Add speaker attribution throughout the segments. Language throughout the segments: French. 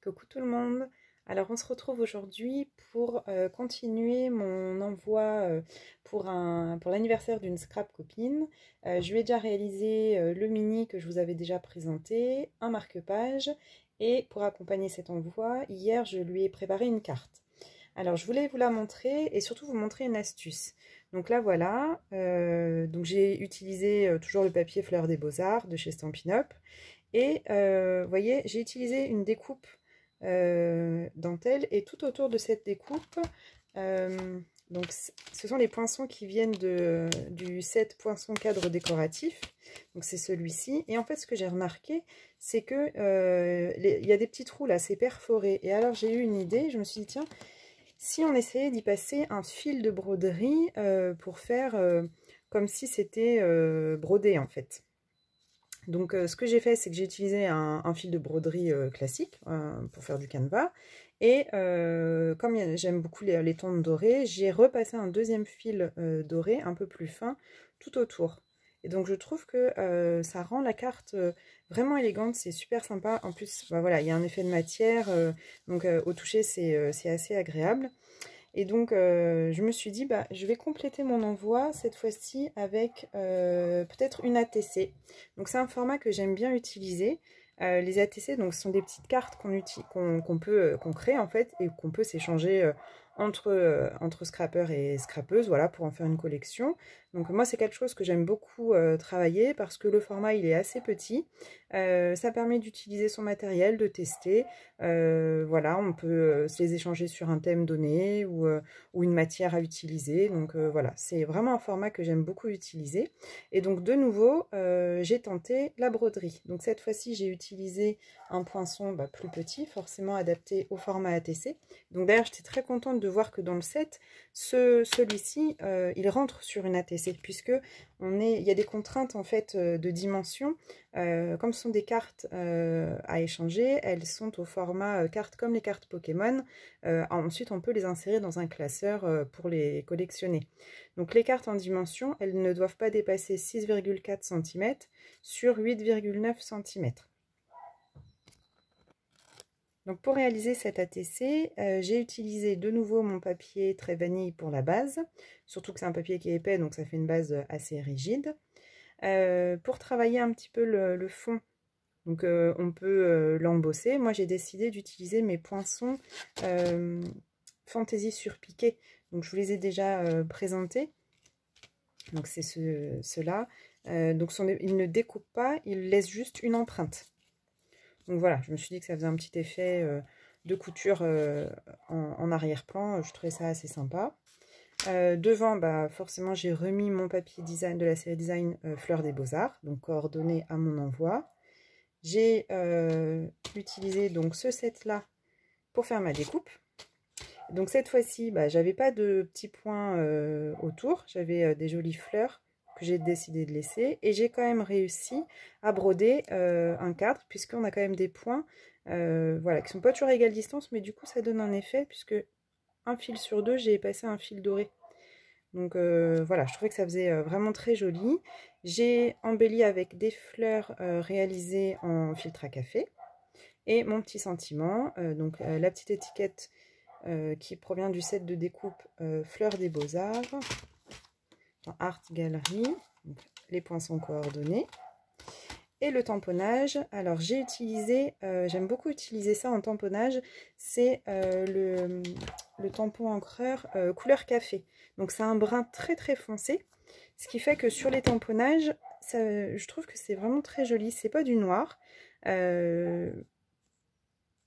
Speaker 1: Coucou tout le monde. Alors on se retrouve aujourd'hui pour continuer mon envoi pour l'anniversaire d'une scrap copine. Je lui ai déjà réalisé le mini que je vous avais déjà présenté, un marque-page, et pour accompagner cet envoi, hier je lui ai préparé une carte. Alors je voulais vous la montrer et surtout vous montrer une astuce. Donc là voilà, donc j'ai utilisé toujours le papier Fleur des Beaux-Arts de chez Stampin' Up. Et vous voyez, j'ai utilisé une découpe dentelle et tout autour de cette découpe, donc ce sont les poinçons qui viennent du set poinçon cadre décoratif. Donc c'est celui-ci. Et en fait, ce que j'ai remarqué, c'est que il y a des petits trous là, c'est perforé. Et alors j'ai eu une idée, je me suis dit tiens, si on essayait d'y passer un fil de broderie pour faire comme si c'était brodé en fait. Donc ce que j'ai fait, c'est que j'ai utilisé un fil de broderie classique pour faire du canevas. Et comme j'aime beaucoup les tons dorés, j'ai repassé un deuxième fil doré un peu plus fin tout autour. Et donc je trouve que ça rend la carte vraiment élégante, c'est super sympa. En plus, bah, voilà, il y a un effet de matière, donc au toucher c'est assez agréable. Et donc, je me suis dit, bah, je vais compléter mon envoi cette fois-ci avec peut-être une ATC. Donc, c'est un format que j'aime bien utiliser. Les ATC, donc, ce sont des petites cartes qu'on crée en fait et qu'on peut s'échanger entre scrappeurs et scrappeuses, voilà, pour en faire une collection. Donc, moi, c'est quelque chose que j'aime beaucoup travailler parce que le format, il est assez petit. Ça permet d'utiliser son matériel, de tester. Voilà, on peut se les échanger sur un thème donné ou une matière à utiliser. Donc voilà, c'est vraiment un format que j'aime beaucoup utiliser. Et donc de nouveau, j'ai tenté la broderie. Donc cette fois-ci, j'ai utilisé un poinçon plus petit, forcément adapté au format ATC. Donc d'ailleurs, j'étais très contente de voir que dans le set, celui-ci, il rentre sur une ATC, puisque il y a des contraintes en fait de dimension. Comme ce sont des cartes à échanger, elles sont au format carte comme les cartes Pokémon. Ensuite, on peut les insérer dans un classeur pour les collectionner. Donc les cartes en dimension, elles ne doivent pas dépasser 6,4 cm sur 8,9 cm. Donc pour réaliser cette ATC, j'ai utilisé de nouveau mon papier très vanille pour la base, surtout que c'est un papier qui est épais, donc ça fait une base assez rigide. Pour travailler un petit peu le fond, donc on peut l'embosser. Moi j'ai décidé d'utiliser mes poinçons Fantaisie surpiqués. Donc je vous les ai déjà présentés. Donc c'est ceux-là. Donc ils ne découpent pas, ils laissent juste une empreinte. Donc voilà, je me suis dit que ça faisait un petit effet de couture en arrière-plan. Je trouvais ça assez sympa. Devant, bah, forcément, j'ai remis mon papier design de la série design Fleur des Beaux-Arts, donc coordonné à mon envoi. J'ai utilisé donc ce set-là pour faire ma découpe. Donc cette fois-ci, bah, j'avais pas de petits points autour, j'avais des jolies fleurs que j'ai décidé de laisser. Et j'ai quand même réussi à broder un cadre, puisqu'on a quand même des points voilà, qui sont pas toujours à égale distance, mais du coup ça donne un effet, puisque un fil sur deux, j'ai passé un fil doré. Donc voilà, je trouvais que ça faisait vraiment très joli. J'ai embelli avec des fleurs réalisées en filtre à café. Et mon petit sentiment, donc la petite étiquette qui provient du set de découpe Fleur des Beaux-Arts, Art Gallery, donc les poinçons coordonnés. Et le tamponnage, alors j'ai utilisé, j'aime beaucoup utiliser ça en tamponnage, c'est le tampon encreur couleur café. Donc c'est un brun très très foncé, ce qui fait que sur les tamponnages, je trouve que c'est vraiment très joli. C'est pas du noir.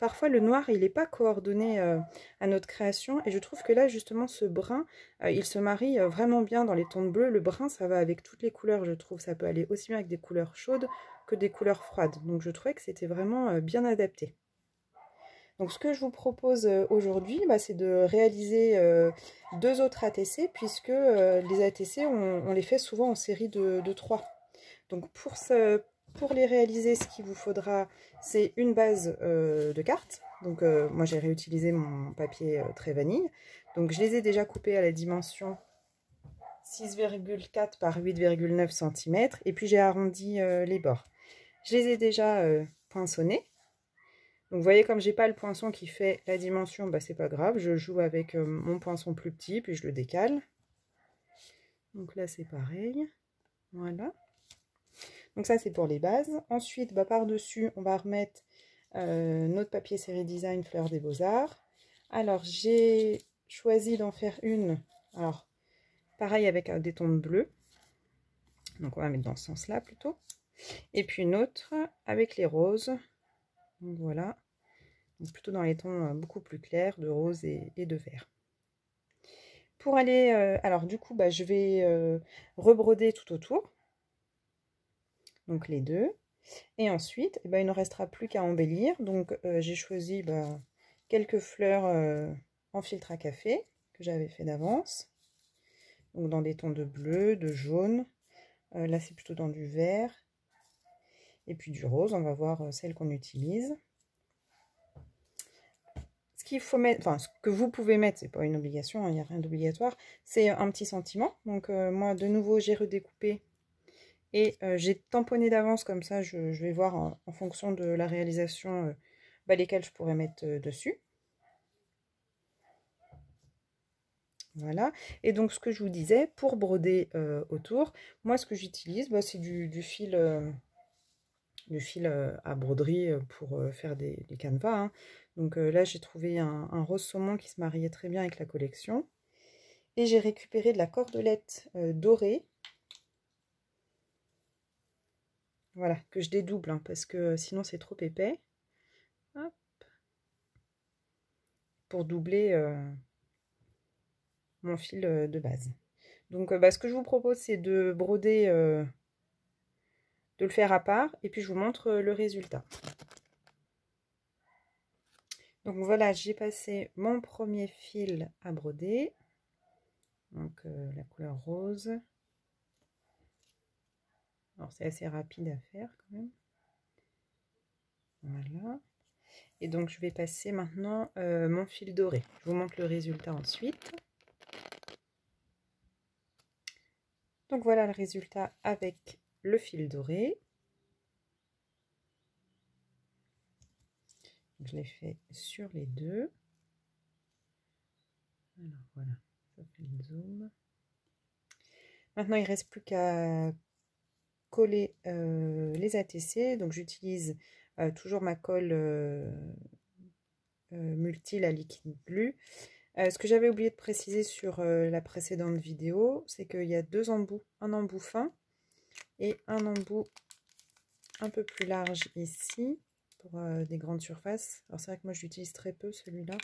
Speaker 1: Parfois le noir il n'est pas coordonné à notre création, et je trouve que là justement ce brun il se marie vraiment bien dans les tons de bleu. Le brun ça va avec toutes les couleurs, je trouve. Ça peut aller aussi bien avec des couleurs chaudes que des couleurs froides, donc je trouvais que c'était vraiment bien adapté. Donc ce que je vous propose aujourd'hui, bah, c'est de réaliser deux autres ATC, puisque les ATC on les fait souvent en série de 3. Donc pour les réaliser, ce qu'il vous faudra, c'est une base de cartes. Donc moi j'ai réutilisé mon papier très vanille. Donc je les ai déjà coupés à la dimension 6,4 par 8,9 cm. Et puis j'ai arrondi les bords. Je les ai déjà poinçonnés. Donc vous voyez, comme j'ai pas le poinçon qui fait la dimension, bah c'est pas grave, je joue avec mon poinçon plus petit, puis je le décale. Donc là c'est pareil, voilà. Donc ça c'est pour les bases. Ensuite, bah, par-dessus, on va remettre notre papier série design Fleurs des Beaux-Arts. Alors j'ai choisi d'en faire une, alors pareil avec des tons de bleu. Donc on va mettre dans ce sens-là plutôt. Et puis une autre avec les roses. Donc voilà. Donc plutôt dans les tons beaucoup plus clairs de rose et de vert. Pour aller, alors du coup, bah, je vais rebroder tout autour. Donc les deux. Et ensuite, eh ben, il ne restera plus qu'à embellir. Donc j'ai choisi quelques fleurs en filtre à café que j'avais fait d'avance. Donc dans des tons de bleu, de jaune. Là c'est plutôt dans du vert. Et puis du rose, on va voir celle qu'on utilise. Ce qu'il faut mettre, enfin ce que vous pouvez mettre, c'est pas une obligation, il n'y a rien d'obligatoire, c'est un petit sentiment. Donc moi de nouveau j'ai redécoupé et j'ai tamponné d'avance, comme ça je vais voir en fonction de la réalisation lesquels je pourrais mettre dessus. Voilà, et donc ce que je vous disais, pour broder autour, moi ce que j'utilise, c'est du fil à broderie pour faire des canevas. Hein. Donc là, j'ai trouvé un rose saumon qui se mariait très bien avec la collection. Et j'ai récupéré de la cordelette dorée. Voilà, que je dédouble, hein, parce que sinon c'est trop épais. Hop. Pour doubler mon fil de base. Donc ce que je vous propose, c'est de broder, de le faire à part, et puis je vous montre le résultat. Donc voilà, j'ai passé mon premier fil à broder. Donc la couleur rose. Alors c'est assez rapide à faire quand même. Voilà. Et donc je vais passer maintenant mon fil doré. Je vous montre le résultat ensuite. Donc voilà le résultat avec le fil doré. Je l'ai fait sur les deux. Alors voilà, ça fait le zoom. Maintenant il ne reste plus qu'à coller les ATC. Donc j'utilise toujours ma colle multi, la liquide bleu. Ce que j'avais oublié de préciser sur la précédente vidéo, c'est qu'il y a deux embouts, un embout fin et un embout un peu plus large ici pour des grandes surfaces. Alors c'est vrai que moi j'utilise très peu celui-là.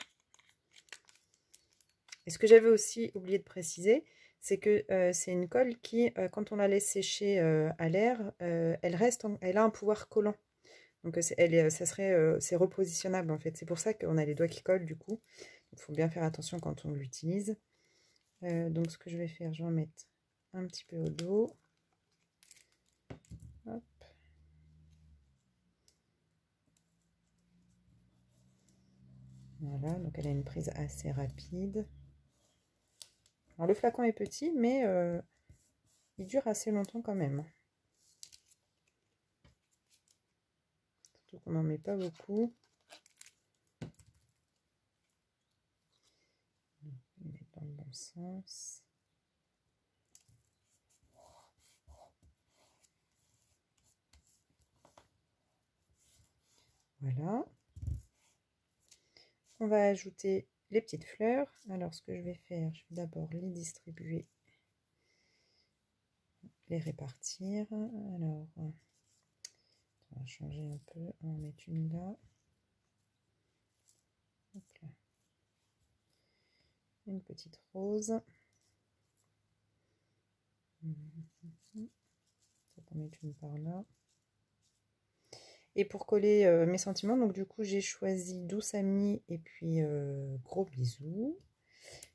Speaker 1: Et ce que j'avais aussi oublié de préciser, c'est que c'est une colle qui, quand on la laisse sécher à l'air, elle a un pouvoir collant. Donc c'est repositionnable en fait. C'est pour ça qu'on a les doigts qui collent du coup. Il faut bien faire attention quand on l'utilise. Donc ce que je vais faire, je vais en mettre un petit peu au dos. Hop. Voilà, donc elle a une prise assez rapide. Alors le flacon est petit, mais il dure assez longtemps quand même. Surtout qu'on n'en met pas beaucoup. On va mettre dans le bon sens. Voilà. On va ajouter les petites fleurs. Alors ce que je vais faire, je vais d'abord les distribuer, les répartir. Alors, on va changer un peu, on va mettre une là. Hop là. Une petite rose. Ça peut mettre une par là. Et pour coller mes sentiments, donc du coup j'ai choisi Douce Amie et puis Gros Bisous.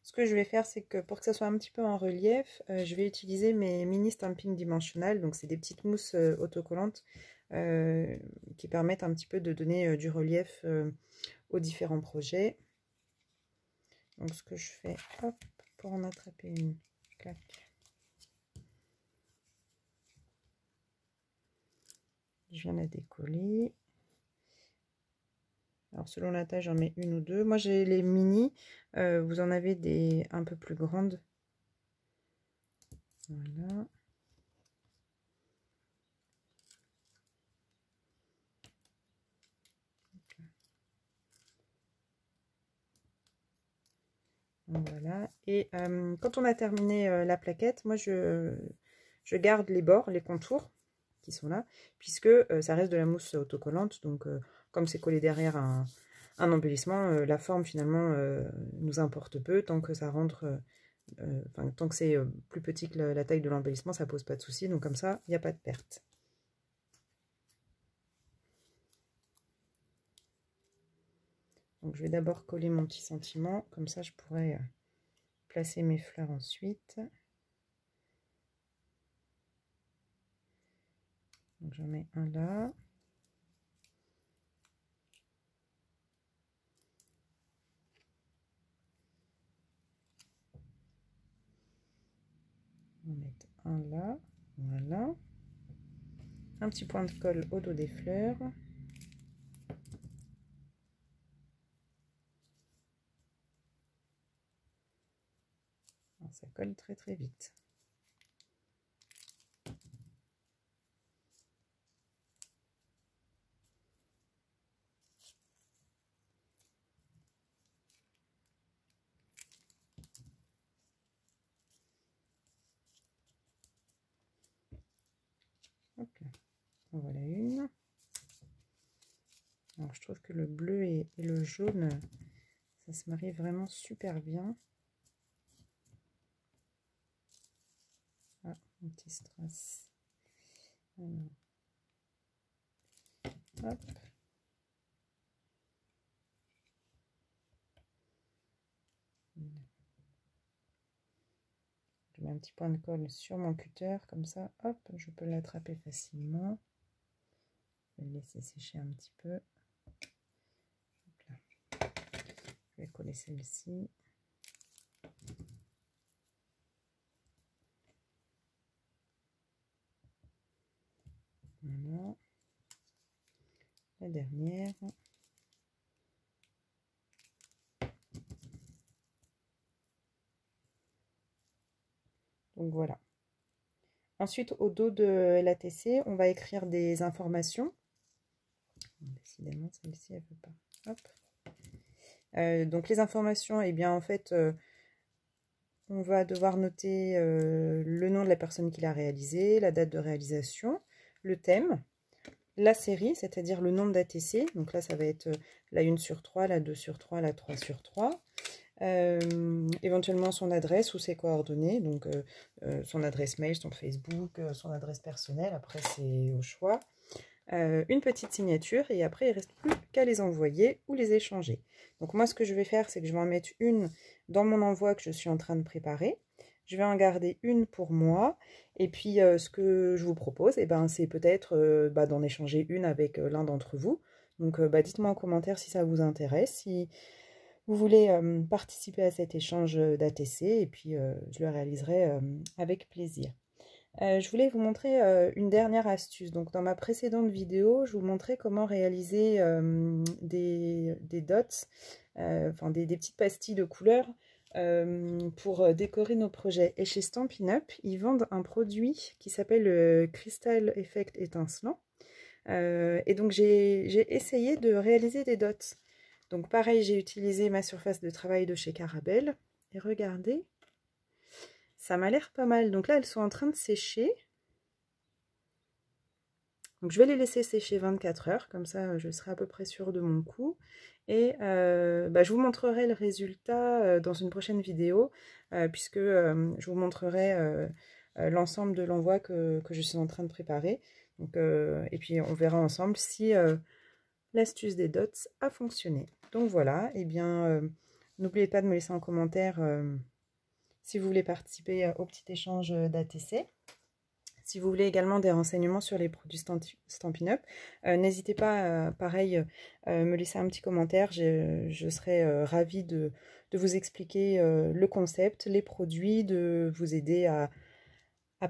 Speaker 1: Ce que je vais faire, c'est que pour que ça soit un petit peu en relief, je vais utiliser mes mini stamping dimensionnels. Donc c'est des petites mousses autocollantes qui permettent un petit peu de donner du relief aux différents projets. Donc ce que je fais, hop, pour en attraper une, clac. Je viens la décoller. Alors selon la taille, j'en mets une ou deux. Moi j'ai les mini, vous en avez des un peu plus grandes. Voilà. Voilà. Et quand on a terminé la plaquette, moi je garde les bords, les contours qui sont là, puisque ça reste de la mousse autocollante. Donc comme c'est collé derrière un embellissement, la forme finalement nous importe peu tant que ça rentre. Tant que c'est plus petit que la taille de l'embellissement, ça pose pas de souci. Donc comme ça, il n'y a pas de perte. Donc je vais d'abord coller mon petit sentiment, comme ça je pourrai placer mes fleurs ensuite. Donc j'en mets un là. On va mettre un là, voilà. Un petit point de colle au dos des fleurs. Alors, ça colle très très vite. Hop là. En voilà une. Alors je trouve que le bleu et le jaune, ça se marie vraiment super bien. Ah, un petit strass. Alors. Hop. Je mets un petit point de colle sur mon cutter, comme ça, hop, je peux l'attraper facilement. Je vais le laisser sécher un petit peu. Hop là. Je vais coller celle-ci. Voilà. La dernière. Donc voilà. Ensuite, au dos de l'ATC, on va écrire des informations. Décidément, celle-ci, elle ne veut pas. Hop. Donc les informations, eh bien en fait, on va devoir noter le nom de la personne qui l'a réalisé, la date de réalisation, le thème, la série, c'est-à-dire le nombre d'ATC. Donc là, ça va être la 1 sur 3, la 2 sur 3, la 3 sur 3. Éventuellement son adresse ou ses coordonnées, donc son adresse mail, son Facebook, son adresse personnelle, après c'est au choix. Une petite signature et après il ne reste plus qu'à les envoyer ou les échanger. Donc moi ce que je vais faire, c'est que je vais en mettre une dans mon envoi que je suis en train de préparer. Je vais en garder une pour moi et puis ce que je vous propose, eh ben, c'est peut-être d'en échanger une avec l'un d'entre vous. Donc dites-moi en commentaire si ça vous intéresse, si vous voulez participer à cet échange d'ATC et puis je le réaliserai avec plaisir. Je voulais vous montrer une dernière astuce. Donc dans ma précédente vidéo, je vous montrais comment réaliser des dots, enfin des petites pastilles de couleurs pour décorer nos projets. Et chez Stampin' Up, ils vendent un produit qui s'appelle le Crystal Effect étincelant. Et donc j'ai essayé de réaliser des dots. Donc pareil, j'ai utilisé ma surface de travail de chez Carabelle. Et regardez, ça m'a l'air pas mal. Donc là, elles sont en train de sécher. Donc je vais les laisser sécher 24 heures. Comme ça, je serai à peu près sûre de mon coup. Et je vous montrerai le résultat dans une prochaine vidéo. Puisque je vous montrerai l'ensemble de l'envoi que je suis en train de préparer. Donc, et puis on verra ensemble si l'astuce des dots a fonctionné. Donc voilà, et bien n'oubliez pas de me laisser en commentaire si vous voulez participer au petit échange d'ATC. Si vous voulez également des renseignements sur les produits Stampin' Up, n'hésitez pas, pareil, me laisser un petit commentaire. Je serai ravie de vous expliquer le concept, les produits, de vous aider à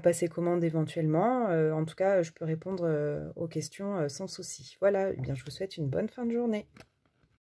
Speaker 1: passer commande éventuellement. En tout cas, je peux répondre aux questions sans souci. Voilà, eh bien, je vous souhaite une bonne fin de journée.